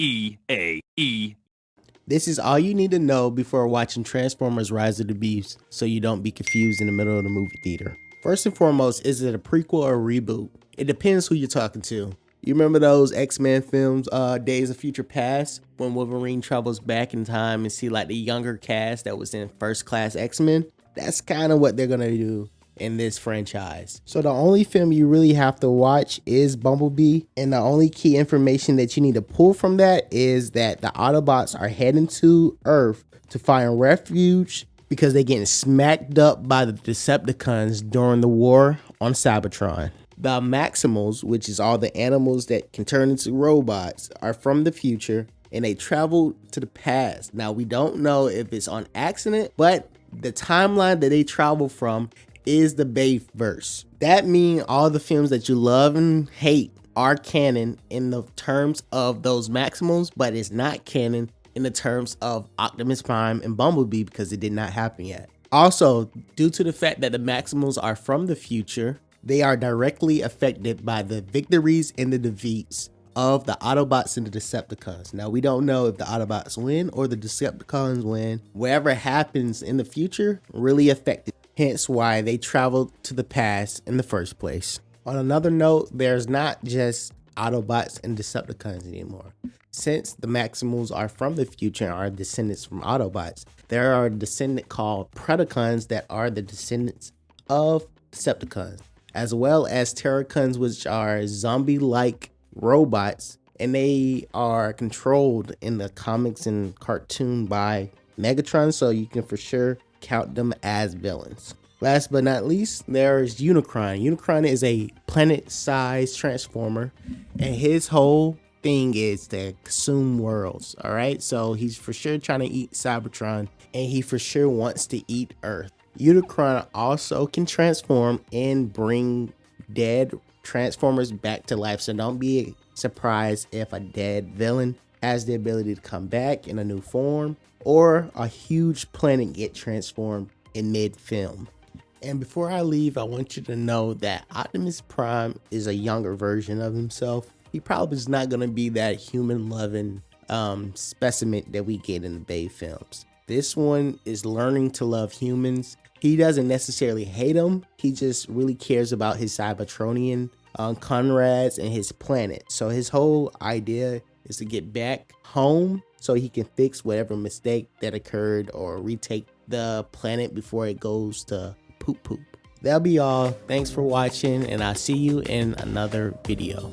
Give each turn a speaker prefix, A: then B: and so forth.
A: E-A-E.
B: This is all you need to know before watching Transformers Rise of the Beasts so you don't be confused in the middle of the movie theater. First and foremost, is it a prequel or a reboot? It depends who you're talking to. You remember those X-Men films, Days of Future Past, when Wolverine travels back in time and see like the younger cast that was in First Class X-Men? That's kind of what they're gonna do in this franchise. So the only film you really have to watch is Bumblebee, and the only key information that you need to pull from that is that the Autobots are heading to Earth to find refuge because they're getting smacked up by the Decepticons during the war on Cybertron. The Maximals, which is all the animals that can turn into robots, are from the future and they travel to the past. Now, we don't know if it's on accident, but the timeline that they travel from is the Bayverse. That means all the films that you love and hate are canon in the terms of those Maximals, but it's not canon in the terms of Optimus Prime and Bumblebee because it did not happen yet. Also, due to the fact that the Maximals are from the future, they are directly affected by the victories and the defeats of the Autobots and the Decepticons. Now, we don't know if the Autobots win or the Decepticons win. Whatever happens in the future really affected, hence why they traveled to the past in the first place. On another note, there's not just Autobots and Decepticons anymore. Since the Maximals are from the future and are descendants from Autobots, there are a descendant called Predacons that are the descendants of Decepticons, as well as Terracons, which are zombie-like robots, and they are controlled in the comics and cartoon by Megatron, so you can for sure count them as villains. Last but not least, there's Unicron. Unicron is a planet-sized transformer, and his whole thing is to consume worlds. All right, so he's for sure trying to eat Cybertron, and he for sure wants to eat Earth. Unicron also can transform and bring dead Transformers back to life, so don't be surprised if a dead villain has the ability to come back in a new form or a huge planet get transformed in mid-film. And before I leave, I want you to know that Optimus Prime is a younger version of himself. He probably is not going to be that human-loving specimen that we get in the Bay films. This one is learning to love humans. He doesn't necessarily hate them. He just really cares about his Cybertronian comrades and his planet. So his whole idea is to get back home so he can fix whatever mistake that occurred or retake the planet before it goes to poop. That'll be all. Thanks for watching, and I'll see you in another video.